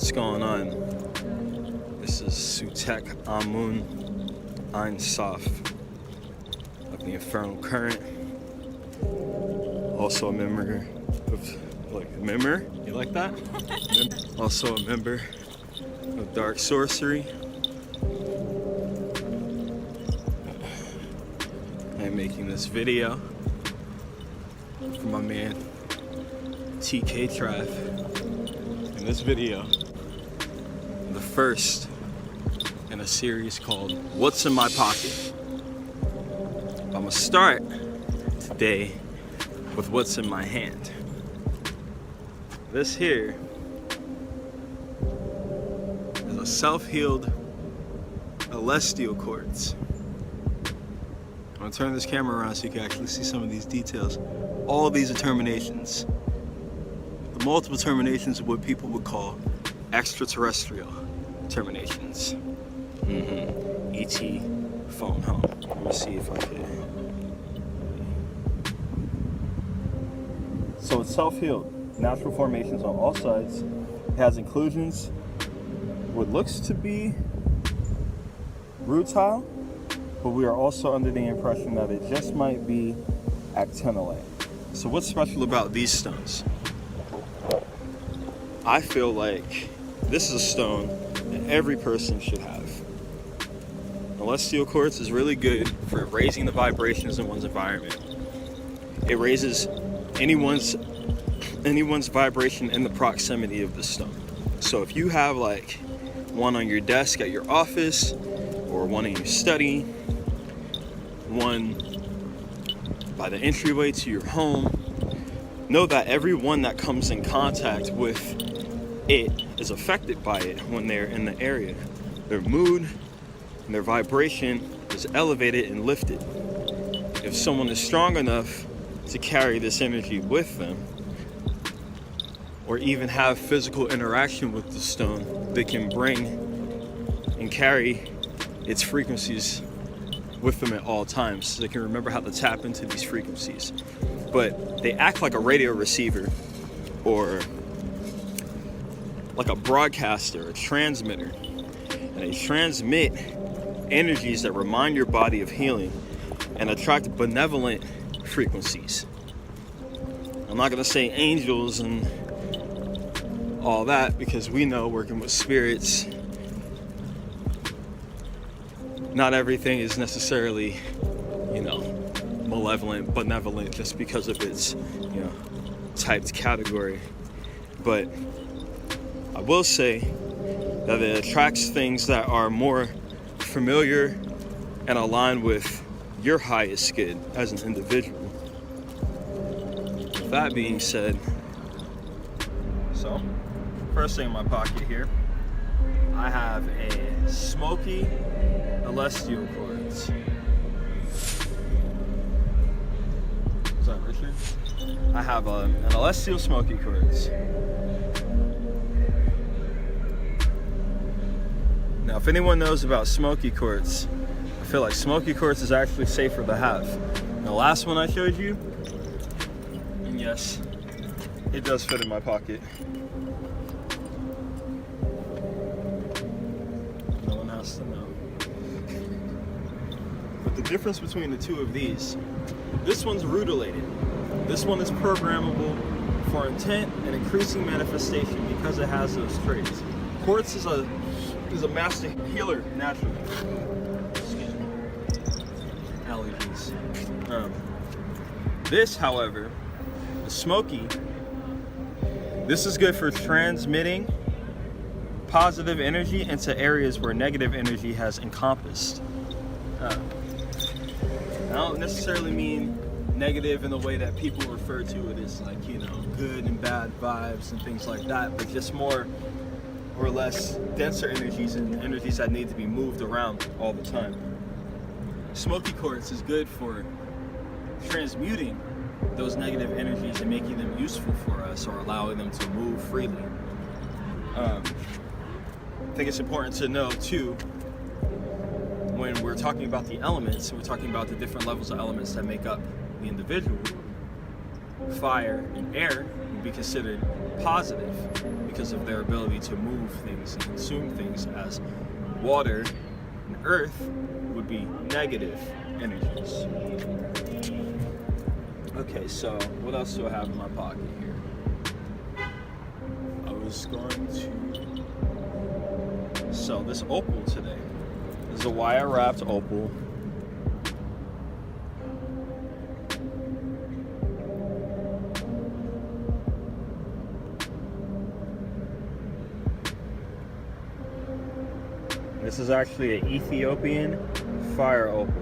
What's going on? This is Sutekh Amun Ain Soph of the Infernal Current. Also a member of, you like that? Also a member of Dark Sorcery. I'm making this video for my man TK Tribe. In this video, the first in a series called What's in My Pocket. I'm gonna start today with what's in my hand. This here is a self-healed celestial quartz. I'm gonna turn this camera around so you can actually see some of these details. All these are terminations. The multiple terminations of what people would call extraterrestrial terminations. E.T. phone home. Let me see if I can. So it's self-healed. Natural formations on all sides. It has inclusions. What looks to be rutile, but we are also under the impression that it just might be actinolite. So what's special about these stones? I feel like this is a stone that every person should have. Celestial quartz is really good for raising the vibrations in one's environment. It raises anyone's vibration in the proximity of the stone. So if you have like one on your desk at your office, or one in your study, one by the entryway to your home, know that everyone that comes in contact with it is affected by it when they're in the area. Their mood and their vibration is elevated and lifted. If someone is strong enough to carry this energy with them, or even have physical interaction with the stone, they can bring and carry its frequencies with them at all times, so they can remember how to tap into these frequencies. But they act like a radio receiver, or like a broadcaster, a transmitter, and they transmit energies that remind your body of healing and attract benevolent frequencies. I'm not gonna say angels and all that, because we know working with spirits, not everything is necessarily, malevolent, benevolent just because of its, typed category. But I will say that it attracts things that are more familiar and aligned with your highest good as an individual. With that being said, so first thing in my pocket here, I have a Smoky celestial quartz. Is that Richard? I have an celestial smoky quartz. Now, if anyone knows about smoky quartz, I feel like smoky quartz is actually safer to have. The last one I showed you, and yes, it does fit in my pocket. No one has to know. But the difference between the two of these, this one's rutilated. This one is programmable for intent and increasing manifestation because it has those traits. Quartz is a master healer naturally. Excuse me. Allergies. This, however, the smoky, this is good for transmitting positive energy into areas where negative energy has encompassed. I don't necessarily mean negative in the way that people refer to it as, like, good and bad vibes and things like that, but just more or less denser energies and energies that need to be moved around all the time. Smoky quartz is good for transmuting those negative energies and making them useful for us, or allowing them to move freely. I think it's important to know too, when we're talking about the elements, we're talking about the different levels of elements that make up the individual. Fire and air would be considered positive because of their ability to move things and consume things, as water and earth would be negative energies. Okay, so what else do I have in my pocket here? I was going to sell this opal today. This is a wire wrapped opal. This is actually an Ethiopian fire opal.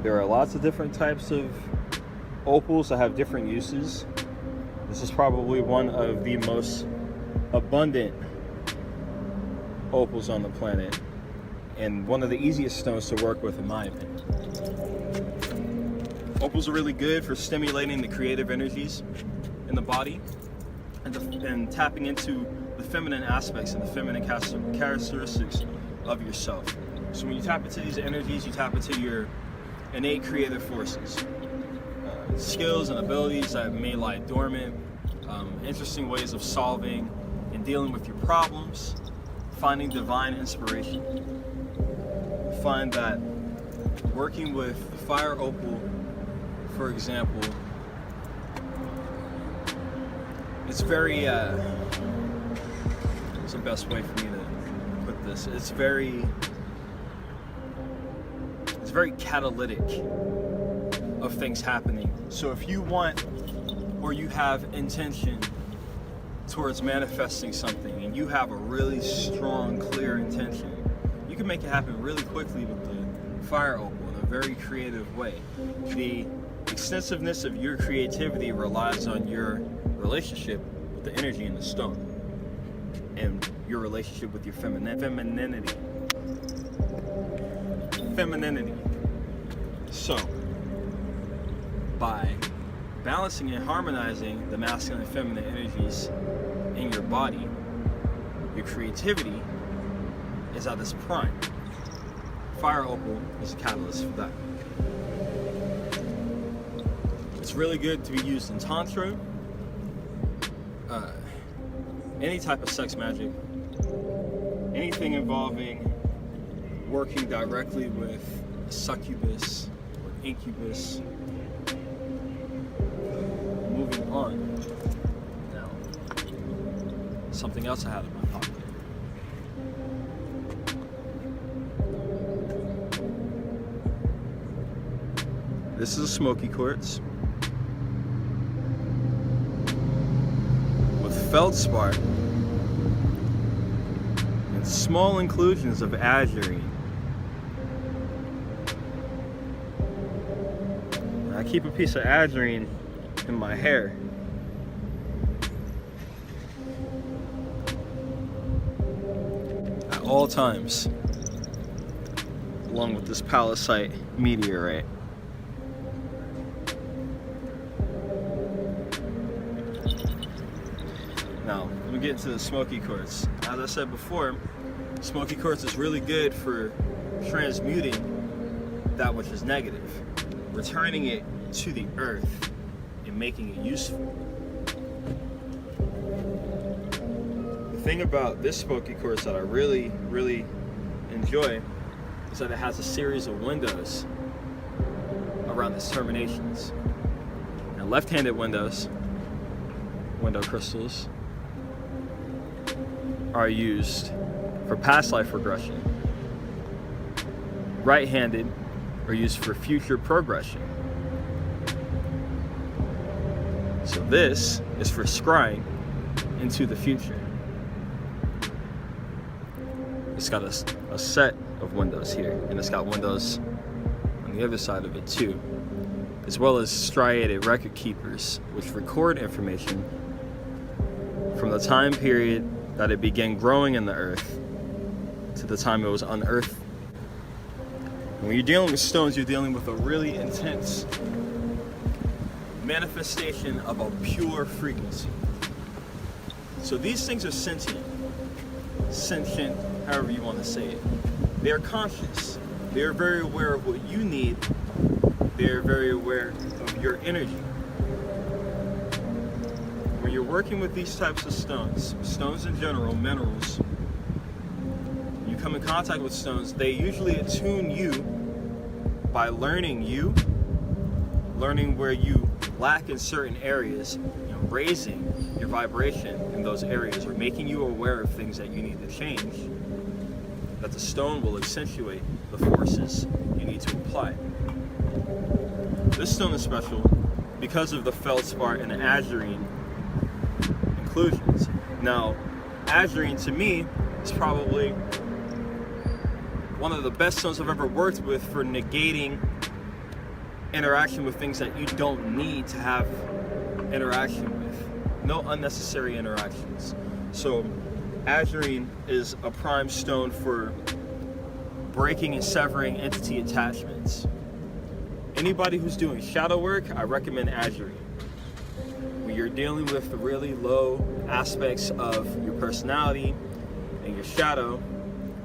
There are lots of different types of opals that have different uses. This is probably one of the most abundant opals on the planet, and one of the easiest stones to work with, in my opinion. Opals are really good for stimulating the creative energies in the body and tapping into the feminine aspects and the feminine characteristics of yourself. So when you tap into these energies, you tap into your innate creative forces, skills and abilities that may lie dormant, interesting ways of solving and dealing with your problems, finding divine inspiration. Find that working with the fire opal, for example, it's very what's the best way for me to put this? It's very catalytic of things happening. So if you want, or you have intention towards manifesting something, and you have a really strong, clear intention, you can make it happen really quickly with the fire opal in a very creative way. The extensiveness of your creativity relies on your relationship with the energy in the stone, and your relationship with your femininity. So, by balancing and harmonizing the masculine and feminine energies in your body, your creativity is at its prime. Fire opal is a catalyst for that. It's really good to be used in tantra, any type of sex magic, anything involving working directly with a succubus or incubus. Moving on. Now, something else I had in my pocket. This is a Smoky Quartz with feldspar and small inclusions of azurine. I keep a piece of azurine in my hair. At all times, along with this Calcite meteorite. Now, let me get into the Smoky Quartz. As I said before, Smoky Quartz is really good for transmuting that which is negative, returning it to the earth and making it useful. The thing about this Smoky Quartz that I really, really enjoy is that it has a series of windows around its terminations. Now, left-handed window crystals, are used for past life regression. Right-handed are used for future progression. So this is for scrying into the future. It's got a set of windows here, and it's got windows on the other side of it too, as well as striated record keepers, which record information from the time period that it began growing in the earth to the time it was unearthed. When you're dealing with stones, you're dealing with a really intense manifestation of a pure frequency. So these things are sentient, however you want to say it. They're conscious. They're very aware of what you need. They're very aware of your energy. when you're working with these types of stones in general, minerals, you come in contact with stones, they usually attune you by learning where you lack in certain areas, raising your vibration in those areas, or making you aware of things that you need to change, that the stone will accentuate the forces you need to apply. This stone is special because of the feldspar and the azurine inclusions. Now, azurine to me is probably one of the best stones I've ever worked with for negating interaction with things that you don't need to have interaction with. No unnecessary interactions. So azurine is a prime stone for breaking and severing entity attachments. Anybody who's doing shadow work, I recommend azurine. When you're dealing with the really low aspects of your personality and your shadow,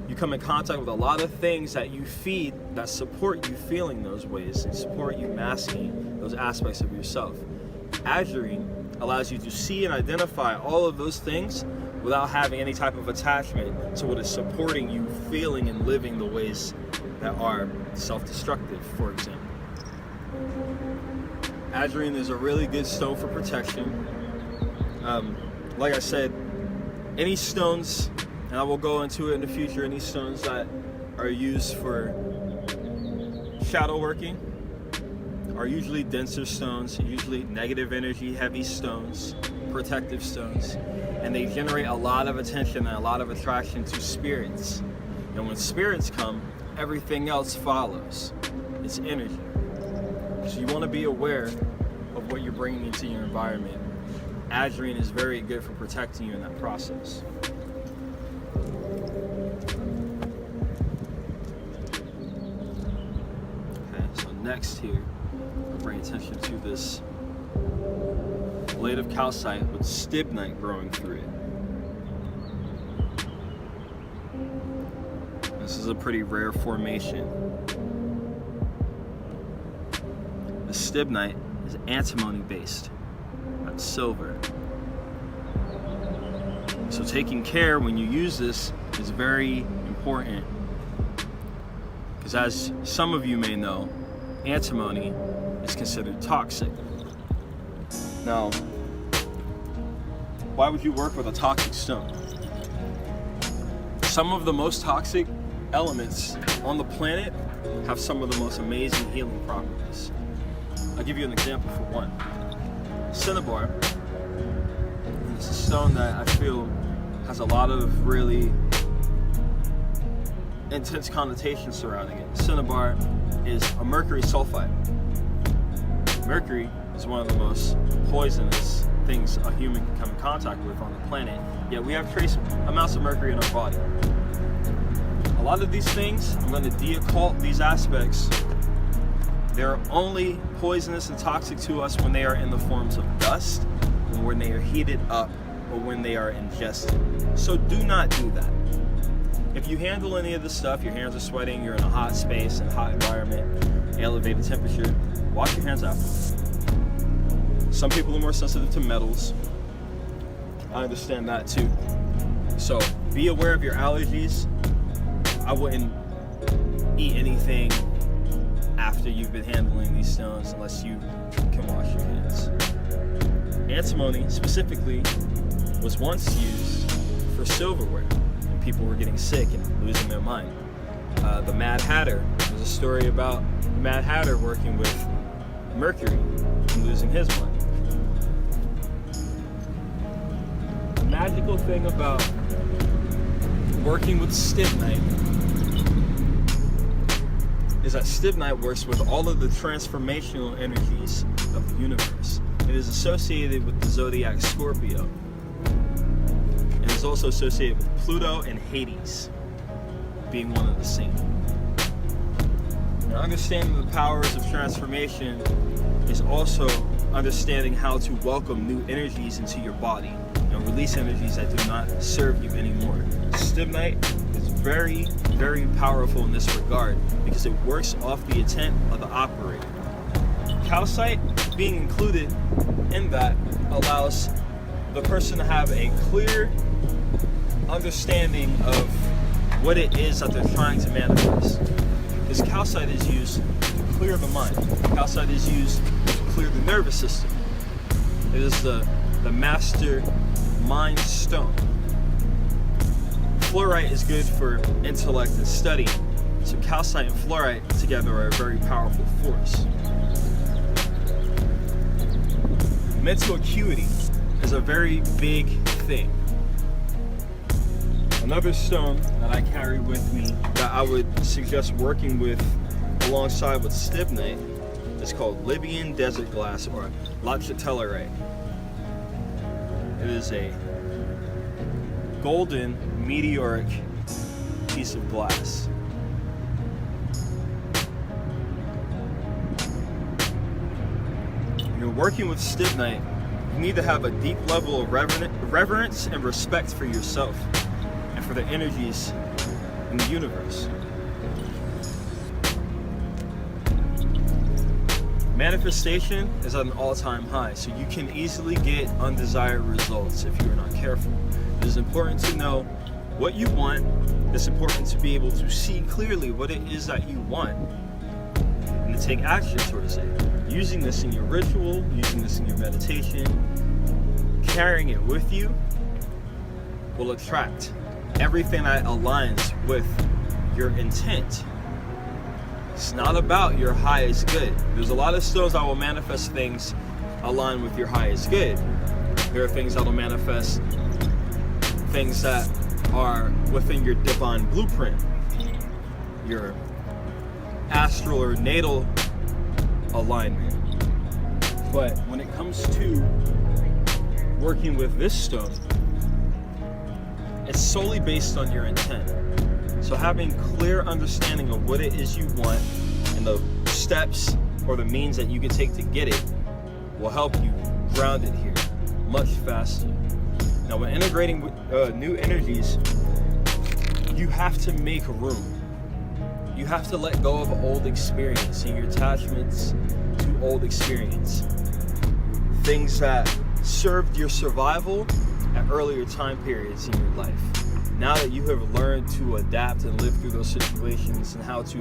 you come in contact with a lot of things that you feed that support you feeling those ways and support you masking those aspects of yourself. Azurine allows you to see and identify all of those things without having any type of attachment to what is supporting you feeling and living the ways that are self-destructive, for example. Azurine is a really good stone for protection. Like I said, any stones, and I will go into it in the future, any stones that are used for shadow working are usually denser stones, usually negative energy heavy stones, protective stones, and they generate a lot of attention and a lot of attraction to spirits. And when spirits come, everything else follows. It's energy. So you want to be aware of what you're bringing into your environment. Azurine is very good for protecting you in that process. Okay, so next here, I'll bring attention to this blade of calcite with stibnite growing through it. This is a pretty rare formation. The stibnite is antimony based, not silver. So taking care when you use this is very important, because as some of you may know, antimony is considered toxic. Now, why would you work with a toxic stone? Some of the most toxic elements on the planet have some of the most amazing healing properties. I'll give you an example for one. Cinnabar. It's a stone that I feel has a lot of really intense connotations surrounding it. Cinnabar is a mercury sulfide. Mercury is one of the most poisonous things a human can come in contact with on the planet, yet we have trace amounts of mercury in our body. A lot of these things, I'm going to de-occult these aspects. They're only poisonous and toxic to us when they are in the forms of dust, or when they are heated up, or when they are ingested. So do not do that. If you handle any of this stuff, your hands are sweating, you're in a hot space and hot environment, elevated temperature, wash your hands after. Some people are more sensitive to metals. I understand that too. So be aware of your allergies. I wouldn't eat anything after you've been handling these stones unless you can wash your hands. Antimony specifically was once used for silverware, and people were getting sick and losing their mind. The Mad Hatter, there's a story about the Mad Hatter working with mercury and losing his mind. The magical thing about working with stibnite is that stibnite works with all of the transformational energies of the universe. It is associated with the zodiac Scorpio, and is also associated with Pluto and Hades being one and the same. Now, understanding the powers of transformation is also understanding how to welcome new energies into your body and release energies that do not serve you anymore. Stibnite is very, very powerful in this regard because it works off the intent of the operator. Calcite being included in that allows the person to have a clear understanding of what it is that they're trying to manifest. Because calcite is used to clear the mind. Calcite is used to clear the nervous system. It is the master mind stone. Fluorite is good for intellect and study. So calcite and fluorite together are a very powerful force. Mental acuity is a very big thing. Another stone that I carry with me that I would suggest working with alongside with stibnite is called Libyan desert glass, or lachatellarite. It is a golden meteoric piece of glass. When you're working with stibnite, you need to have a deep level of reverence and respect for yourself and for the energies in the universe. Manifestation is at an all-time high, so you can easily get undesired results if you're not careful. It is important to know what you want. It's important to be able to see clearly what it is that you want and to take action towards it. Using this in your ritual, using this in your meditation, carrying it with you will attract everything that aligns with your intent. It's not about your highest good. There's a lot of stones that will manifest things aligned with your highest good. There are things that will manifest things that are within your divine blueprint, your astral or natal alignment. But when it comes to working with this stone, it's solely based on your intent. So having clear understanding of what it is you want and the steps or the means that you can take to get it will help you ground it here much faster. Now, when integrating new energies, you have to make room. You have to let go of old experience and your attachments to old experience. Things that served your survival at earlier time periods in your life. Now that you have learned to adapt and live through those situations and how to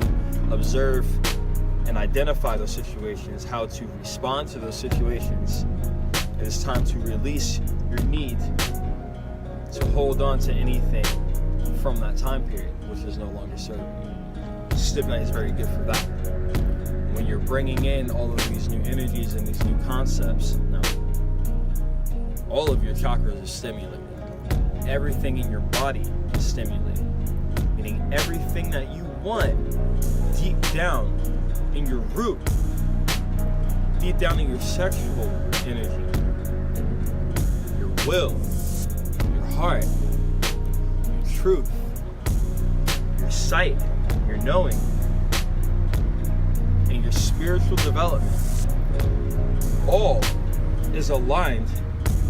observe and identify those situations, how to respond to those situations, it is time to release your need to hold on to anything from that time period, which is no longer serving you. Stibnite is very good for that. When you're bringing in all of these new energies and these new concepts, now all of your chakras are stimulated. Everything in your body is stimulated. Meaning everything that you want deep down in your root, deep down in your sexual energy, your will, your heart, your truth, your sight, your knowing, and your spiritual development, all is aligned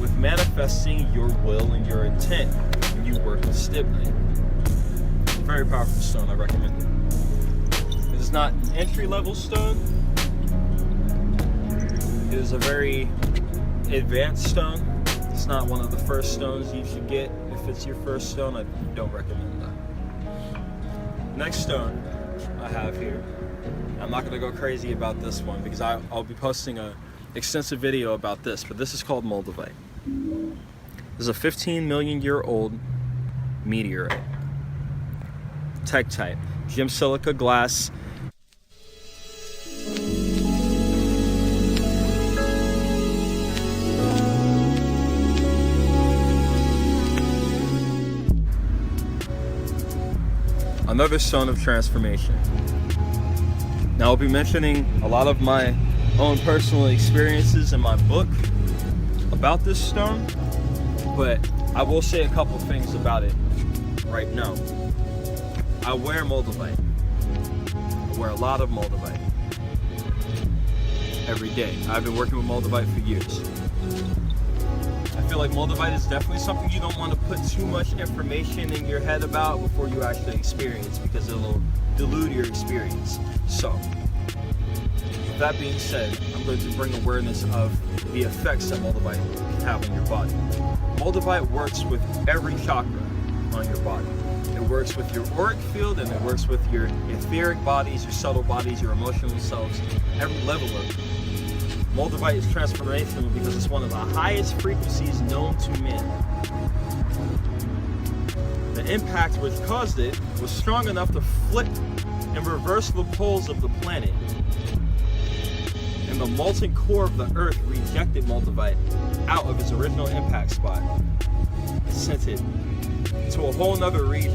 with manifesting your will and your intent when you work with stibnite. It's a very powerful stone, I recommend it. It is not an entry-level stone. It is a very advanced stone. It's not one of the first stones you should get. If it's your first stone, I don't recommend that. Next stone I have here, I'm not going to go crazy about this one because I'll be posting an extensive video about this, but this is called Moldavite. This is a 15 million year old meteorite. Tektite, gem silica glass. Another stone of transformation. Now I'll be mentioning a lot of my own personal experiences in my book about this stone, but I will say a couple things about it right now. I wear Moldavite. I wear a lot of Moldavite every day. I've been working with Moldavite for years. I feel like Moldavite is definitely something you don't want to put too much information in your head about before you actually experience, because it'll dilute your experience. So, With that being said, I'm going to bring awareness of the effects that Moldavite can have on your body. Moldavite works with every chakra on your body. It works with your auric field, and it works with your etheric bodies, your subtle bodies, your emotional selves, every level of it. Moldavite is transformational because it's one of the highest frequencies known to man. The impact which caused it was strong enough to flip and reverse the poles of the planet. And the molten core of the earth rejected Moldavite out of its original impact spot and sent it to a whole nother region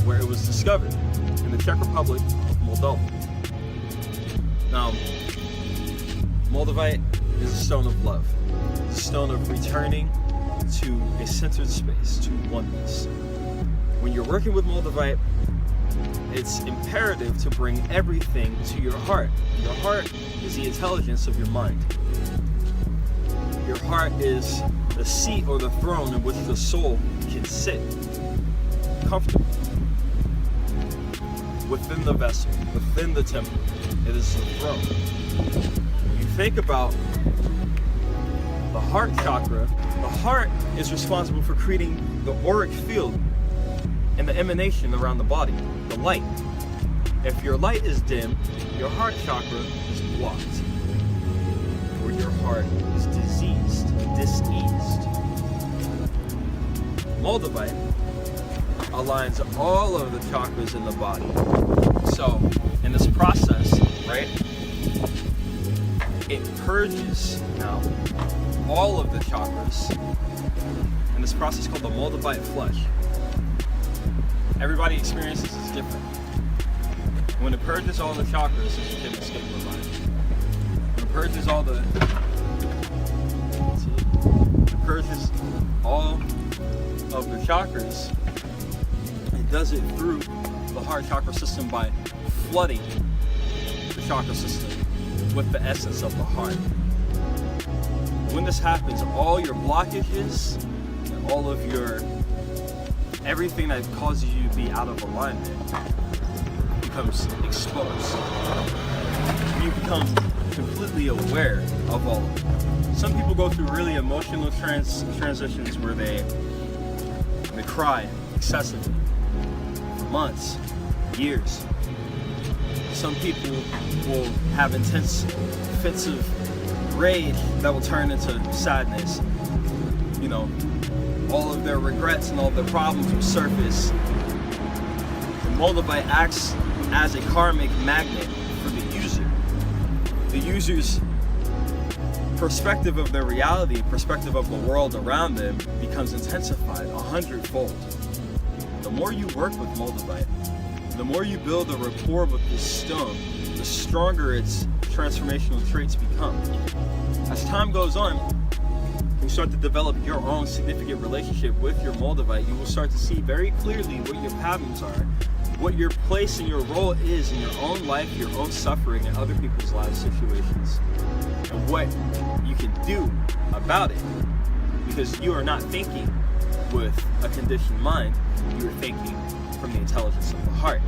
where it was discovered in the Czech Republic of Moldova. Now, Moldavite is a stone of love. It's a stone of returning to a centered space, to oneness. When you're working with Moldavite, it's imperative to bring everything to your heart. Your heart is the intelligence of your mind. Your heart is the seat or the throne in which the soul can sit comfortably within the vessel, within the temple. It is the throne. You think about the heart chakra. The heart is responsible for creating the auric field and the emanation around the body, the light. If your light is dim, your heart chakra is blocked, or your heart is diseased, diseased. Moldavite aligns all of the chakras in the body. So, in this process, right, it purges now all of the chakras in this process called the Moldavite flush. Everybody experiences is different. When it purges all the chakras, it can escape the body. When it purges all the of the chakras, it does it through the heart chakra system by flooding the chakra system with the essence of the heart. When this happens, all your blockages and all of your everything that causes you to be out of alignment becomes exposed. You become completely aware of all of it. Some people go through really emotional transitions where they cry excessively for months, years. Some people will have intense fits of rage that will turn into sadness. You know, all of their regrets and all of their problems will surface. The Moldavite acts as a karmic magnet for the user. The user's perspective of their reality, perspective of the world around them becomes intensified 100-fold. The more you work with Moldavite, the more you build a rapport with this stone, the stronger its transformational traits become. As time goes on, you start to develop your own significant relationship with your Moldavite. You will start to see very clearly what your patterns are, what your place and your role is in your own life, your own suffering, and other people's life situations, and what you can do about it. Because you are not thinking with a conditioned mind, you are thinking from the intelligence of the heart.